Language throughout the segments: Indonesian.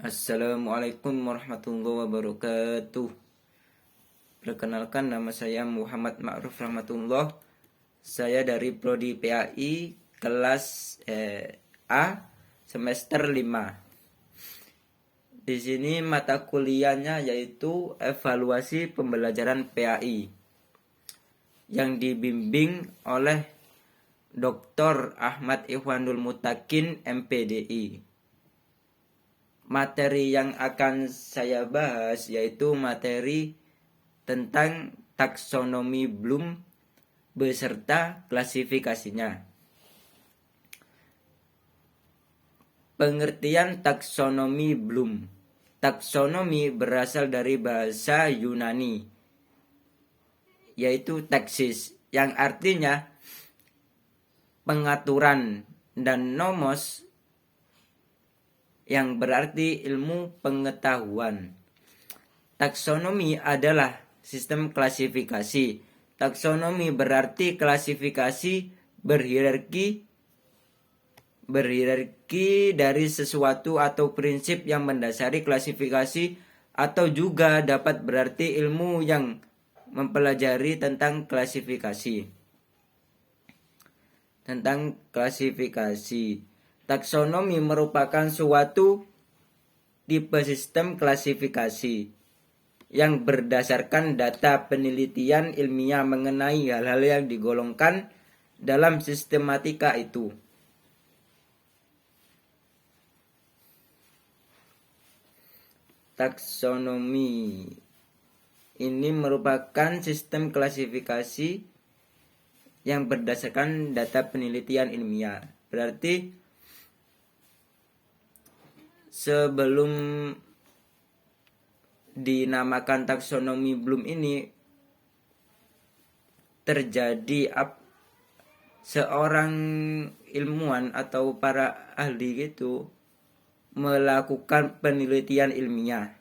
Assalamualaikum warahmatullahi wabarakatuh. Perkenalkan, nama saya Muhammad Ma'ruf Rahmatullah. Saya dari Prodi PAI kelas A semester 5. Di sini mata kuliahnya yaitu evaluasi pembelajaran PAI yang dibimbing oleh Dr. Ahmad Ikhwanul Mutakin MPDI. Materi yang akan saya bahas yaitu materi tentang taksonomi Bloom beserta klasifikasinya. Pengertian taksonomi Bloom. Taksonomi berasal dari bahasa Yunani, yaitu taksis, yang artinya pengaturan, dan nomos yang berarti ilmu pengetahuan. Taksonomi adalah sistem klasifikasi. Taksonomi berarti klasifikasi berhierarki dari sesuatu atau prinsip yang mendasari klasifikasi, atau juga dapat berarti ilmu yang mempelajari tentang klasifikasi. Taksonomi merupakan suatu tipe sistem klasifikasi yang berdasarkan data penelitian ilmiah mengenai hal-hal yang digolongkan dalam sistematika itu. Taksonomi ini merupakan sistem klasifikasi yang berdasarkan data penelitian ilmiah. Berarti sebelum dinamakan taksonomi Bloom ini terjadi seorang ilmuwan atau para ahli gitu melakukan penelitian ilmiah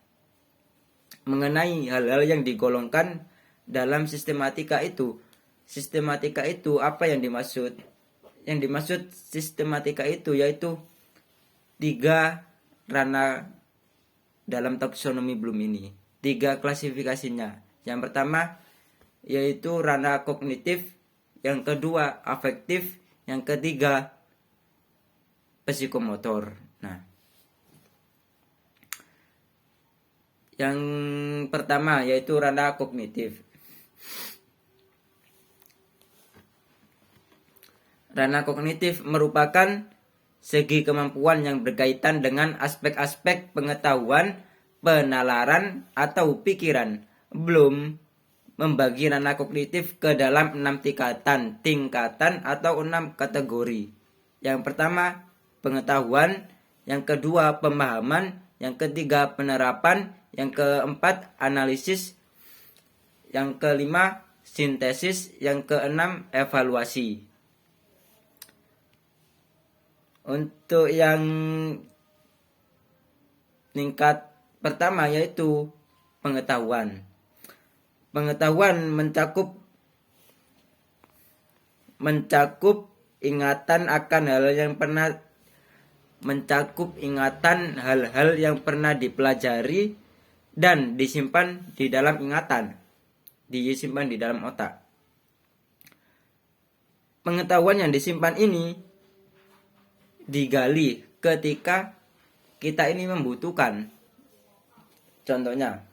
mengenai hal-hal yang digolongkan dalam sistematika itu. Sistematika itu apa yang dimaksud? Yang dimaksud sistematika itu yaitu 3 ranah dalam taksonomi Bloom ini. 3 klasifikasinya. Yang pertama yaitu ranah kognitif, yang kedua afektif, yang ketiga psikomotor. Nah, yang pertama yaitu ranah kognitif. Ranah kognitif merupakan segi kemampuan yang berkaitan dengan aspek-aspek pengetahuan, penalaran, atau pikiran. Bloom membagi ranah kognitif ke dalam 6 tingkatan atau 6 kategori. Yang pertama, pengetahuan. Yang kedua, pemahaman. Yang ketiga, penerapan. Yang keempat, analisis. Yang kelima, sintesis. Yang keenam, evaluasi. Untuk yang tingkat pertama yaitu pengetahuan. Pengetahuan mencakup ingatan akan hal-hal yang pernah dipelajari dan disimpan di dalam otak. Pengetahuan yang disimpan ini digali ketika kita ini membutuhkan. Contohnya,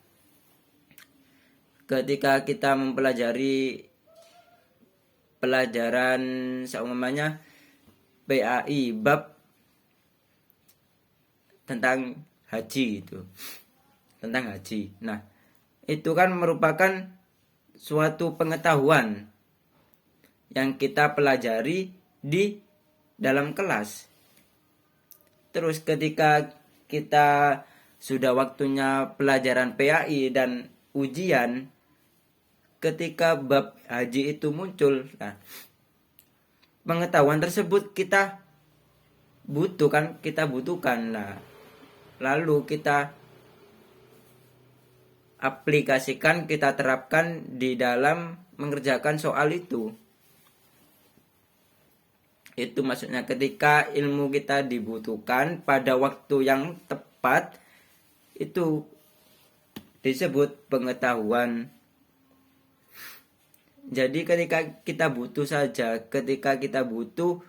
ketika kita mempelajari pelajaran seumpamanya PAI bab tentang haji itu. Nah, itu kan merupakan suatu pengetahuan yang kita pelajari di dalam kelas. Terus ketika kita sudah waktunya pelajaran PAI dan ujian, ketika bab haji itu muncul, nah, pengetahuan tersebut kita butuhkan. Nah, lalu kita aplikasikan, kita terapkan di dalam mengerjakan soal itu. Itu maksudnya ketika ilmu kita dibutuhkan pada waktu yang tepat itu disebut pengetahuan. Jadi ketika kita butuh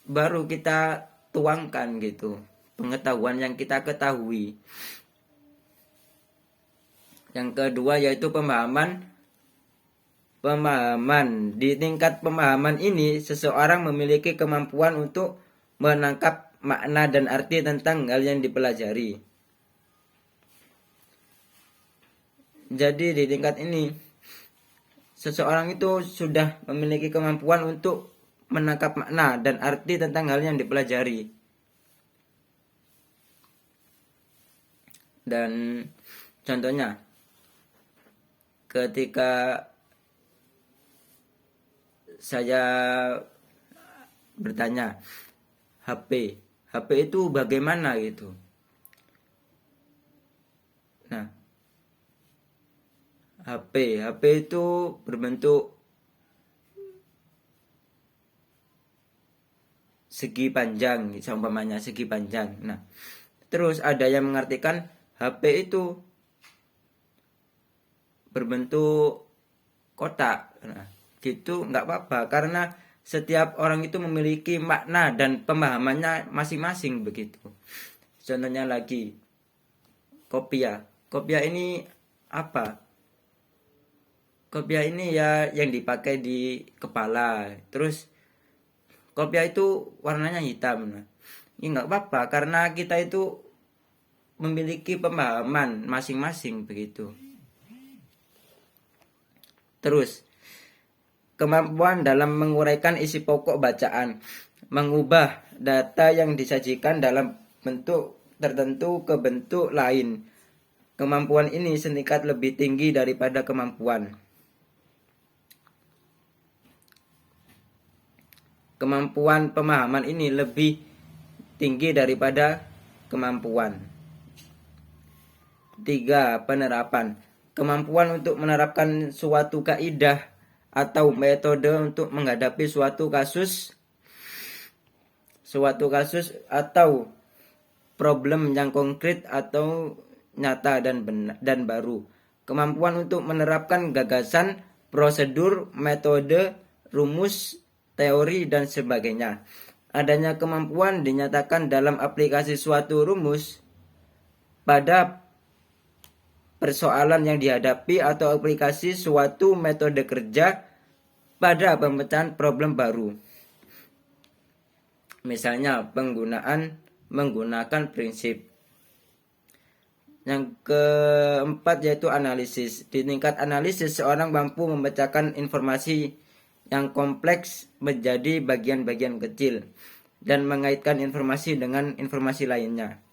baru kita tuangkan gitu pengetahuan yang kita ketahui. Yang kedua yaitu pemahaman. Di tingkat pemahaman ini seseorang memiliki kemampuan untuk menangkap makna dan arti tentang hal yang dipelajari. Jadi di tingkat ini seseorang itu sudah memiliki kemampuan untuk menangkap makna dan arti tentang hal yang dipelajari. Dan contohnya ketika saya bertanya HP itu bagaimana gitu. Nah, HP itu berbentuk segi panjang, umpamanya segi panjang. Nah, terus ada yang mengartikan HP itu berbentuk kotak. Nah, gitu nggak apa-apa karena setiap orang itu memiliki makna dan pemahamannya masing-masing begitu. Contohnya lagi kopiah ini apa? Kopiah ini ya yang dipakai di kepala. Terus kopiah itu warnanya hitam. Nah, ini nggak apa-apa karena kita itu memiliki pemahaman masing-masing begitu. Terus kemampuan dalam menguraikan isi pokok bacaan, mengubah data yang disajikan dalam bentuk tertentu ke bentuk lain. Kemampuan ini setingkat lebih tinggi daripada kemampuan pemahaman ini lebih tinggi daripada kemampuan. 3. Penerapan. Kemampuan untuk menerapkan suatu kaidah atau metode untuk menghadapi suatu kasus atau problem yang konkret atau nyata dan baru. Kemampuan untuk menerapkan gagasan, prosedur, metode, rumus, teori, dan sebagainya. Adanya kemampuan dinyatakan dalam aplikasi suatu rumus pada persoalan yang dihadapi atau aplikasi suatu metode kerja pada pemecahan problem baru. Misalnya menggunakan prinsip. Yang keempat yaitu analisis. Di tingkat analisis seorang mampu memecahkan informasi yang kompleks menjadi bagian-bagian kecil dan mengaitkan informasi dengan informasi lainnya.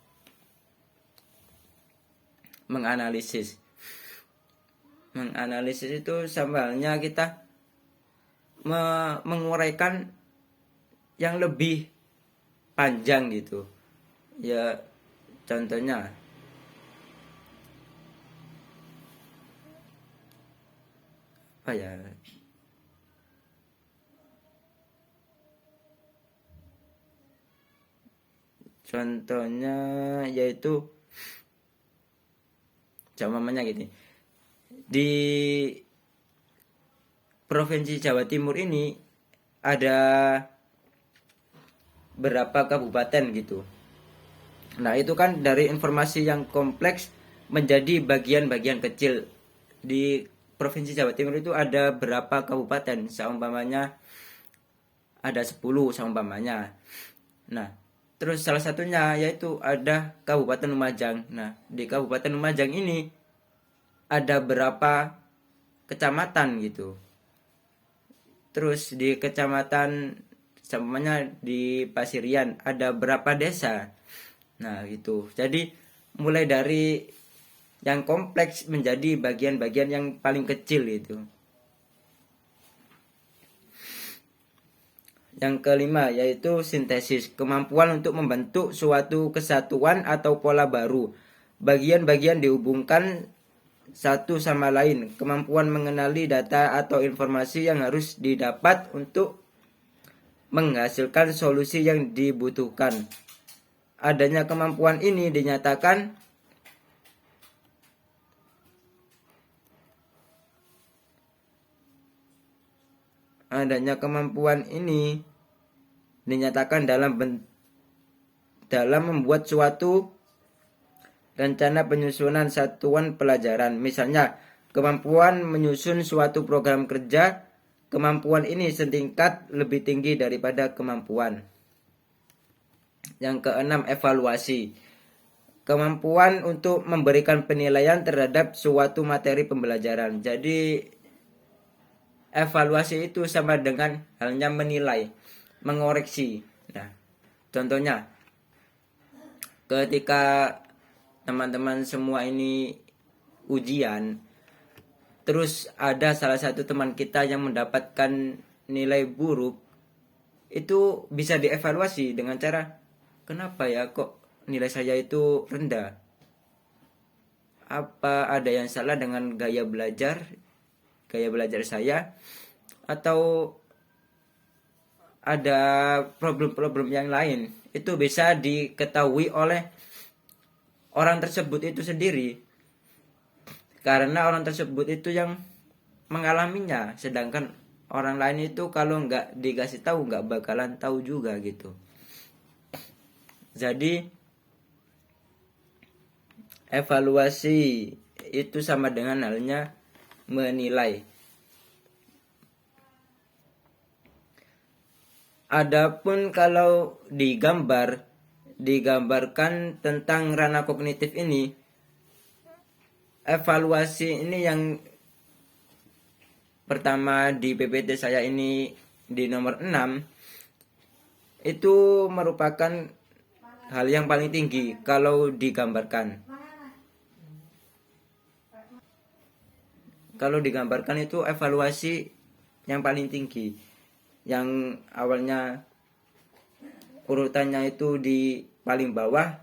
Menganalisis itu sama halnya kita menguraikan yang lebih panjang gitu. Ya contohnya apa ya? Contohnya yaitu namanya gitu. Di Provinsi Jawa Timur ini ada berapa kabupaten gitu. Nah, itu kan dari informasi yang kompleks menjadi bagian-bagian kecil. Di Provinsi Jawa Timur itu ada berapa kabupaten? Seumpamanya ada 10 seumpamanya. Nah, terus salah satunya yaitu ada Kabupaten Lumajang. Nah, di Kabupaten Lumajang ini ada berapa kecamatan gitu. Terus di kecamatan seumpamanya di Pasirian ada berapa desa. Nah, gitu. Jadi mulai dari yang kompleks menjadi bagian-bagian yang paling kecil itu. Yang kelima yaitu sintesis, kemampuan untuk membentuk suatu kesatuan atau pola baru. Bagian-bagian dihubungkan satu sama lain. Kemampuan mengenali data atau informasi yang harus didapat untuk menghasilkan solusi yang dibutuhkan adanya kemampuan ini dinyatakan dalam membuat suatu rencana penyusunan satuan pelajaran. Misalnya, kemampuan menyusun suatu program kerja, kemampuan ini setingkat lebih tinggi daripada kemampuan. Yang keenam, evaluasi. Kemampuan untuk memberikan penilaian terhadap suatu materi pembelajaran. Jadi, evaluasi itu sama dengan halnya menilai, mengoreksi. Nah, contohnya, ketika teman-teman semua ini ujian, terus ada salah satu teman kita yang mendapatkan nilai buruk, itu bisa dievaluasi dengan cara, kenapa ya kok nilai saya itu rendah? Apa ada yang salah dengan gaya belajar saya? Atau ada problem-problem yang lain? Itu bisa diketahui oleh orang tersebut itu sendiri, karena orang tersebut itu yang mengalaminya, sedangkan orang lain itu kalau nggak dikasih tahu nggak bakalan tahu juga gitu. Jadi evaluasi itu sama dengan halnya menilai. Adapun kalau digambarkan tentang ranah kognitif ini, evaluasi ini yang pertama di PPT saya ini di nomor 6 itu merupakan hal yang paling tinggi kalau digambarkan. Kalau digambarkan itu evaluasi yang paling tinggi. Yang awalnya urutannya itu di paling bawah.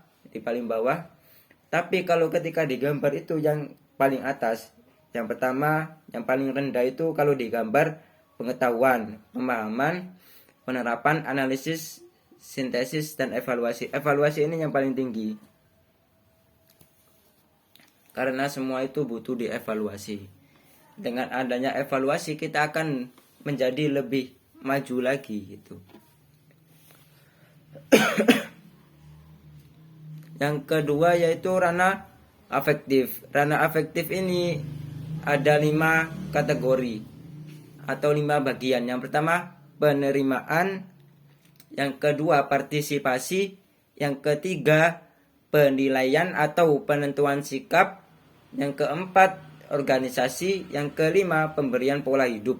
Tapi kalau ketika digambar itu yang paling atas. Yang pertama, yang paling rendah itu kalau digambar pengetahuan, pemahaman, penerapan, analisis, sintesis, dan evaluasi. Evaluasi ini yang paling tinggi. Karena semua itu butuh dievaluasi. Dengan adanya evaluasi kita akan menjadi lebih maju lagi gitu. Yang kedua yaitu ranah afektif. Ranah afektif ini ada 5 kategori atau 5 bagian. Yang pertama penerimaan, yang kedua partisipasi, yang ketiga penilaian atau penentuan sikap, yang keempat organisasi, yang kelima pemberian pola hidup.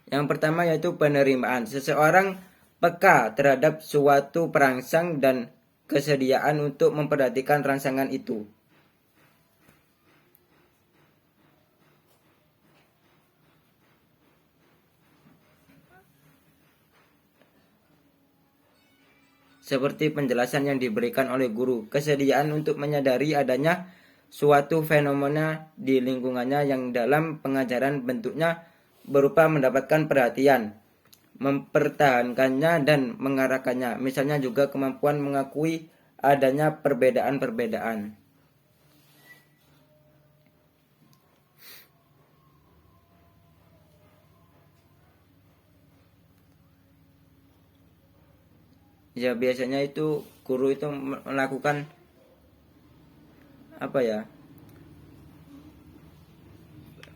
Yang pertama yaitu penerimaan. Seseorang peka terhadap suatu perangsang dan kesediaan untuk memperhatikan rangsangan itu. Seperti penjelasan yang diberikan oleh guru, kesediaan untuk menyadari adanya suatu fenomena di lingkungannya yang dalam pengajaran bentuknya berupa mendapatkan perhatian, mempertahankannya dan mengarahkannya. Misalnya juga kemampuan mengakui adanya perbedaan-perbedaan. Ya biasanya itu guru itu melakukan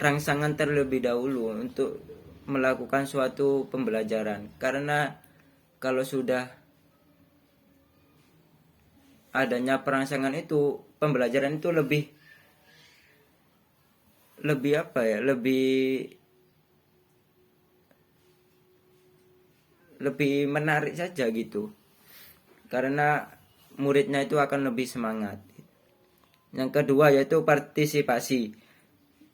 rangsangan terlebih dahulu untuk melakukan suatu pembelajaran, karena kalau sudah adanya perangsangan itu pembelajaran itu lebih menarik saja gitu, karena muridnya itu akan lebih semangat. Yang kedua yaitu partisipasi.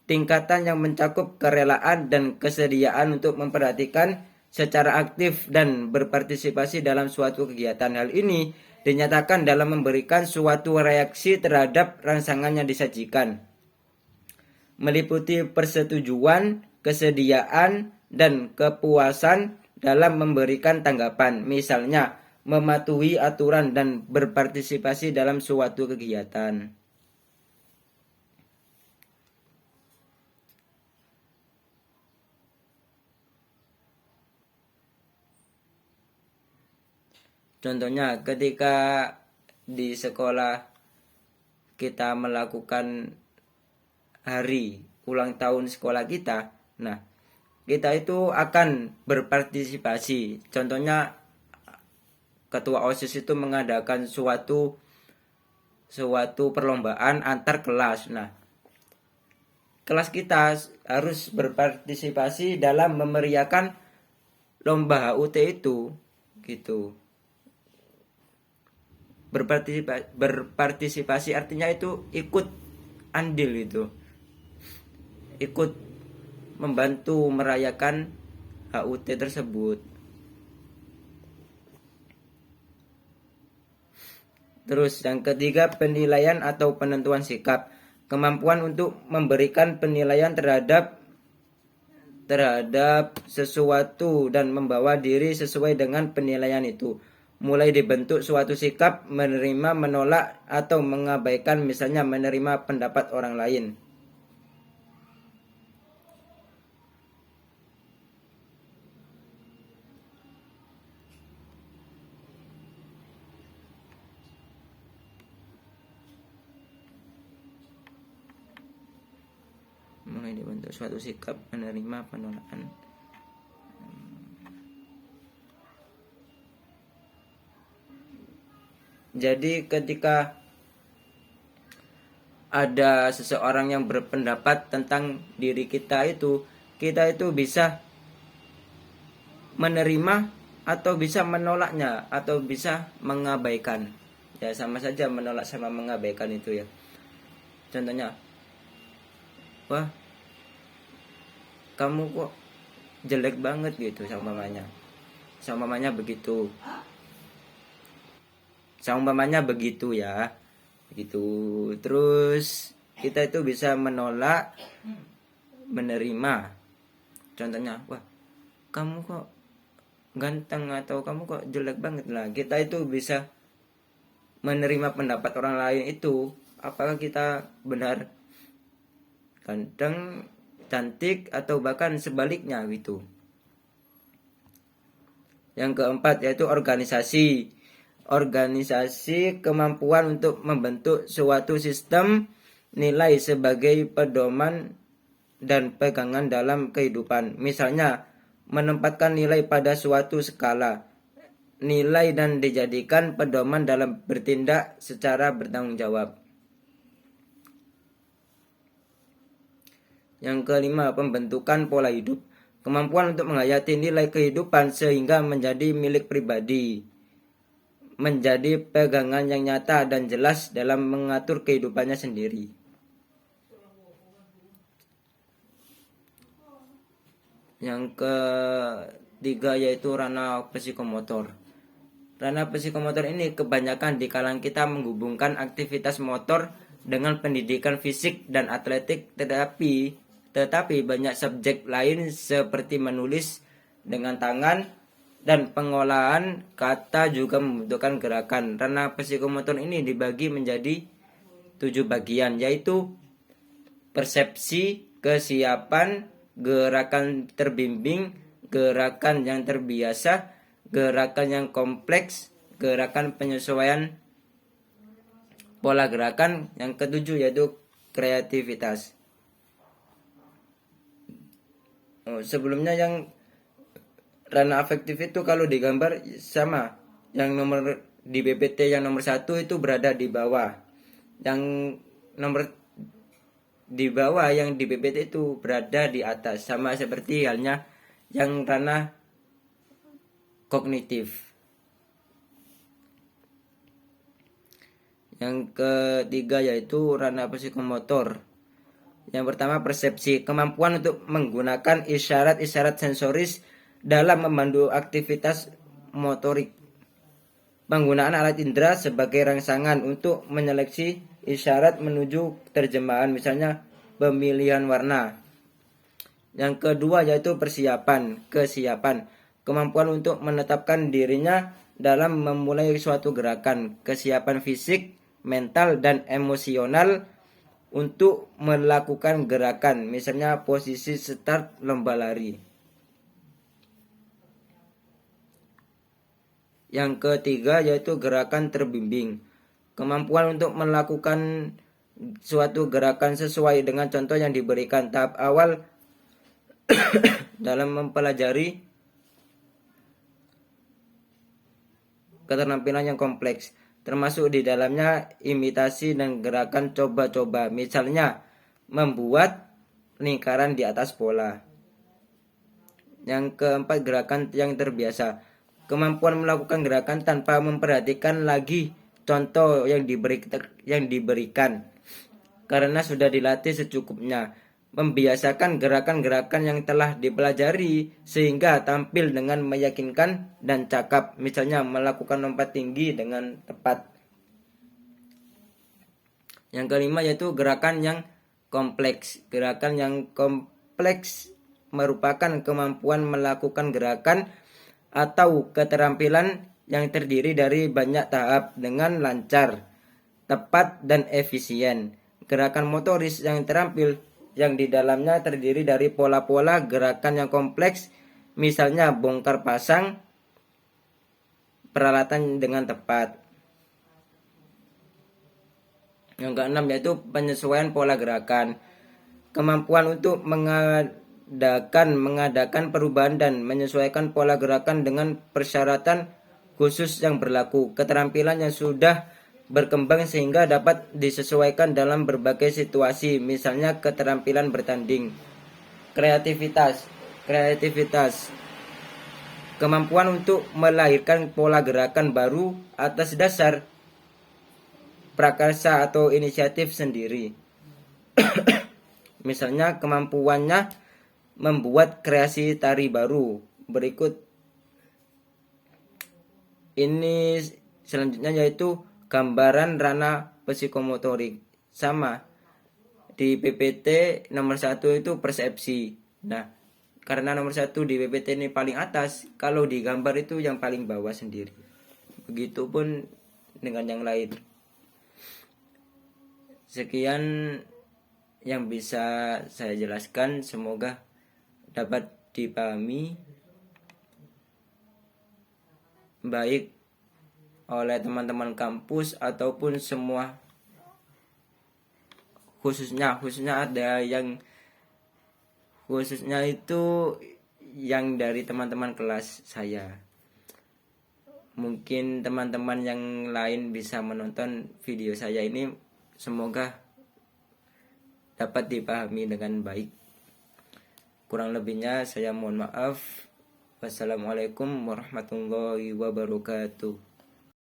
Tingkatan yang mencakup kerelaan dan kesediaan untuk memperhatikan secara aktif dan berpartisipasi dalam suatu kegiatan. Hal ini dinyatakan dalam memberikan suatu reaksi terhadap rangsangan yang disajikan, meliputi persetujuan, kesediaan, dan kepuasan dalam memberikan tanggapan. Misalnya, mematuhi aturan dan berpartisipasi dalam suatu kegiatan. Contohnya ketika di sekolah kita melakukan hari ulang tahun sekolah kita, nah kita itu akan berpartisipasi. Contohnya ketua OSIS itu mengadakan suatu perlombaan antar kelas. Nah, kelas kita harus berpartisipasi dalam memeriahkan lomba HUT itu, gitu. Berpartisipasi artinya itu ikut andil, itu ikut membantu merayakan HUT tersebut. Terus yang ketiga, penilaian atau penentuan sikap. Kemampuan untuk memberikan penilaian terhadap sesuatu dan membawa diri sesuai dengan penilaian itu. Mulai dibentuk suatu sikap menerima, menolak, atau mengabaikan, misalnya menerima pendapat orang lain. Mulai dibentuk suatu sikap menerima, penolakan. Jadi ketika ada seseorang yang berpendapat tentang diri kita itu bisa menerima atau bisa menolaknya atau bisa mengabaikan. Ya sama saja menolak sama mengabaikan itu ya. Contohnya, wah kamu kok jelek banget gitu sama mamanya begitu. Seumpamanya begitu ya, begitu. Terus kita itu bisa menolak, menerima. Contohnya, wah kamu kok ganteng atau kamu kok jelek banget lah. Kita itu bisa menerima pendapat orang lain itu. Apakah kita benar ganteng, cantik, atau bahkan sebaliknya gitu. Yang keempat yaitu organisasi. Organisasi kemampuan untuk membentuk suatu sistem nilai sebagai pedoman dan pegangan dalam kehidupan. Misalnya, menempatkan nilai pada suatu skala nilai dan dijadikan pedoman dalam bertindak secara bertanggung jawab. Yang kelima, pembentukan pola hidup. Kemampuan untuk menghayati nilai kehidupan sehingga menjadi milik pribadi, menjadi pegangan yang nyata dan jelas dalam mengatur kehidupannya sendiri. Yang ketiga yaitu ranah psikomotor. Ranah psikomotor ini kebanyakan di kalangan kita menghubungkan aktivitas motor dengan pendidikan fisik dan atletik, tetapi banyak subjek lain seperti menulis dengan tangan dan pengolahan kata juga membutuhkan gerakan. Ranah psikomotor ini dibagi menjadi 7 bagian, yaitu persepsi, kesiapan, gerakan terbimbing, gerakan yang terbiasa, gerakan yang kompleks, gerakan penyesuaian pola gerakan. Yang ketujuh yaitu kreativitas. Sebelumnya yang ranah afektif itu kalau digambar sama, yang nomor di BPT yang nomor 1 itu berada di bawah, yang nomor di bawah yang di BPT itu berada di atas, sama seperti halnya yang ranah kognitif. Yang ketiga yaitu ranah psikomotor. Yang pertama persepsi, kemampuan untuk menggunakan isyarat-isyarat sensoris dalam memandu aktivitas motorik. Penggunaan alat indera sebagai rangsangan untuk menyeleksi isyarat menuju terjemahan, misalnya pemilihan warna. Yang kedua yaitu kesiapan, kemampuan untuk menetapkan dirinya dalam memulai suatu gerakan, kesiapan fisik, mental, dan emosional untuk melakukan gerakan, misalnya posisi start lomba lari. Yang ketiga yaitu gerakan terbimbing. Kemampuan untuk melakukan suatu gerakan sesuai dengan contoh yang diberikan. Tahap awal dalam mempelajari keterampilan yang kompleks, termasuk di dalamnya imitasi dan gerakan coba-coba, misalnya membuat lingkaran di atas bola. Yang keempat, gerakan yang terbiasa. Kemampuan melakukan gerakan tanpa memperhatikan lagi contoh yang diberikan karena sudah dilatih secukupnya. Membiasakan gerakan-gerakan yang telah dipelajari sehingga tampil dengan meyakinkan dan cakap, misalnya melakukan lompat tinggi dengan tepat. Yang kelima yaitu gerakan yang kompleks. Gerakan yang kompleks merupakan kemampuan melakukan gerakan atau keterampilan yang terdiri dari banyak tahap dengan lancar, tepat, dan efisien. Gerakan motoris yang terampil yang di dalamnya terdiri dari pola-pola gerakan yang kompleks, misalnya bongkar pasang peralatan dengan tepat. Yang keenam yaitu penyesuaian pola gerakan. Kemampuan untuk mengadakan perubahan dan menyesuaikan pola gerakan dengan persyaratan khusus yang berlaku. Keterampilan yang sudah berkembang sehingga dapat disesuaikan dalam berbagai situasi, misalnya keterampilan bertanding. Kreativitas. Kemampuan untuk melahirkan pola gerakan baru atas dasar prakarsa atau inisiatif sendiri. Misalnya kemampuannya membuat kreasi tari baru. Berikut ini selanjutnya yaitu gambaran ranah psikomotorik. Sama di PPT nomor 1 itu persepsi. Nah, karena nomor 1 di PPT ini paling atas, kalau di gambar itu yang paling bawah sendiri. Begitupun dengan yang lain. Sekian yang bisa saya jelaskan, semoga dapat dipahami baik oleh teman-teman kampus ataupun semua, khususnya ada yang khususnya itu yang dari teman-teman kelas saya. Mungkin teman-teman yang lain bisa menonton video saya ini, semoga dapat dipahami dengan baik. Kurang lebihnya saya mohon maaf. Wassalamualaikum warahmatullahi wabarakatuh.